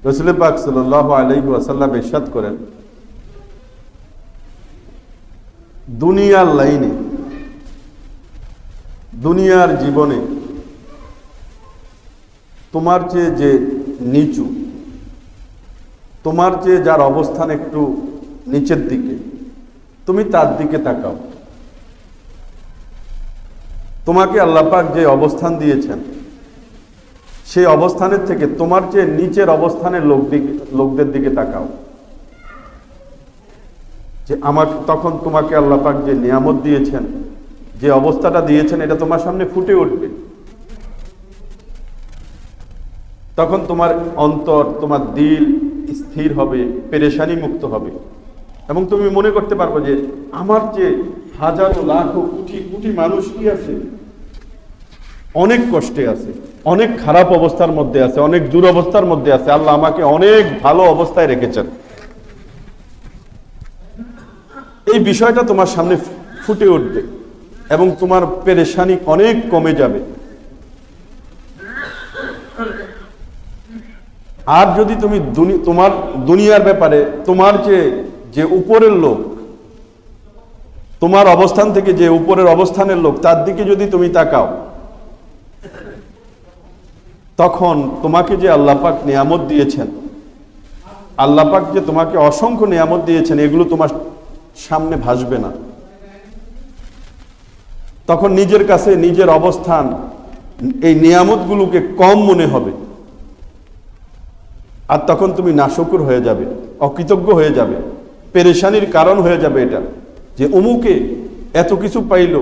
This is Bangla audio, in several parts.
রাসূল পাক সাল্লাল্লাহু আলাইহি ওয়াসাল্লাম ইরশাদ করেন, দুনিয়ার লাইনে, দুনিয়ার জীবনে তোমার চেয়ে যে নিচু, তোমার চেয়ে যার অবস্থান একটু নিচের দিকে, তুমি তার দিকে তাকাও। তোমাকে আল্লাহ পাক যে অবস্থান দিয়েছেন, সেই অবস্থানের থেকে তোমার চেয়ে নিচের অবস্থানের লোকদের দিকে তাকাও। যে তখন তোমাকে আল্লাহ পাক যে নিয়ামত দিয়েছেন, যে অবস্থাটা দিয়েছেন, এটা তোমার সামনে ফুটে উঠবে। তখন তোমার অন্তর, তোমার দিল স্থির হবে, পেরেশানি মুক্ত হবে, এবং তুমি মনে করতে পারবে যে আমার যে হাজারো লাখো কোটি কোটি মানুষ কি আছে, অনেক কষ্টে আছে, অনেক খারাপ অবস্থার মধ্যে আছে, অনেক দুরবস্থার মধ্যে আছে। আল্লাহ আমাকে অনেক ভালো অবস্থায় রেখেছেন। এই বিষয়টা তোমার সামনে ফুটে উঠবে এবং তোমার পেরেশানি অনেক কমে যাবে। আর যদি তুমি তোমার দুনিয়ার ব্যাপারে তোমার যে উপরের লোক, তোমার অবস্থান থেকে যে উপরের অবস্থানের লোক, তার দিকে যদি তুমি তাকাও, তখন তোমাকে যে আল্লাহ পাক নিয়ামত দিয়েছেন, আল্লাহ পাক যে তোমাকে অসংখ্য নিয়ামত দিয়েছেন, এগুলো তোমার সামনে ভাসবে না। তখন নিজের কাছে নিজের অবস্থান, এই নিয়ামতগুলোকে কম মনে হবে, আর তখন তুমি নাশকর হয়ে যাবে, অকৃতজ্ঞ হয়ে যাবে, পেরেশানির কারণ হয়ে যাবে এটা, যে অমুকে এত কিছু পাইল,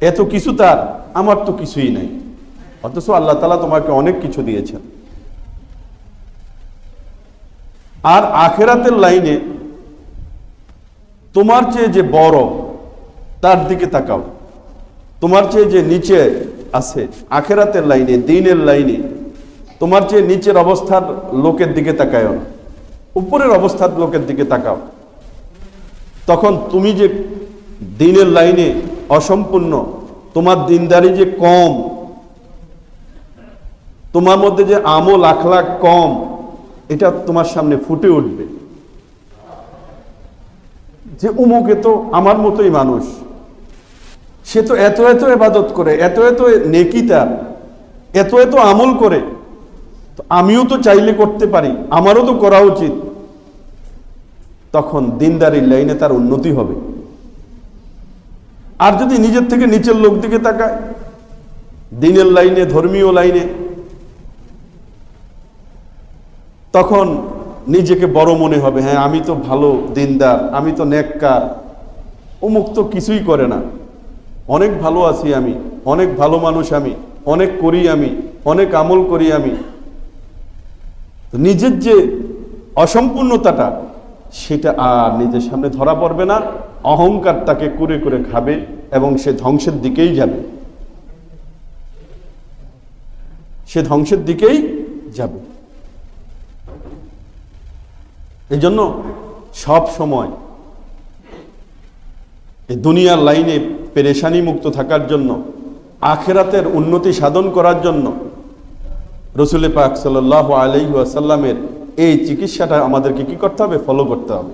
এত কিছু তার, আমার তো কিছুই নাই। অথচ আল্লাহ তাআলা তোমাকে অনেক কিছু দিয়েছেন। আর আখিরাতের লাইনে তোমার চেয়ে যে বড়, তার দিকে তাকাও। তোমার চেয়ে যে নিচে আছে আখিরাতের লাইনে, দ্বীনের লাইনে, তোমার চেয়ে নিচের অবস্থার লোকের দিকে তাকায় না, উপরের অবস্থার লোকের দিকে তাকাও। তখন তুমি যে দ্বীনের লাইনে অসম্পূর্ণ, তোমার দ্বীনদারি যে কম, তোমার মধ্যে যে আমল আখলাক কম, এটা তোমার সামনে ফুটে উঠবে। যে অমুকে তো আমার মতোই মানুষ, সে তো এত এত ইবাদত করে, এত এত নেকি তার, এত এত আমল করে, তো আমিও তো চাইলে করতে পারি, আমারও তো করা উচিত। তখন দ্বীনদারির লাইনে তার উন্নতি হবে। আর যদি নিজের থেকে নিচের লোক দিকে তাকায়, দ্বীনের লাইনে, ধর্মীয় লাইনে, তখন নিজেকে বড় মনে হবে, হ্যাঁ আমি তো ভালো দ্বীনদার, আমি তো নেককার, অমুক তো কিছুই করে না, অনেক ভালো আছি আমি, অনেক ভালো মানুষ আমি, অনেক করি আমি, অনেক আমল করি আমি। নিজের যে অসম্পূর্ণতাটা, সেটা আর নিজের সামনে ধরা পড়বে না। অহংকার তাকে কুরে কুরে খাবে এবং সে ধ্বংসের দিকেই যাবে, সে ধ্বংসের দিকেই যাবে। এই জন্য সব সময় এই দুনিয়ার লাইনে পেরেশানি মুক্ত থাকার জন্য, আখিরাতের উন্নতি সাধন করার জন্য রাসূল পাক সাল্লাল্লাহু আলাইহি ওয়াসাল্লামের এই চিকিৎসাটা আমাদেরকে কি করতে হবে? ফলো করতে হবে।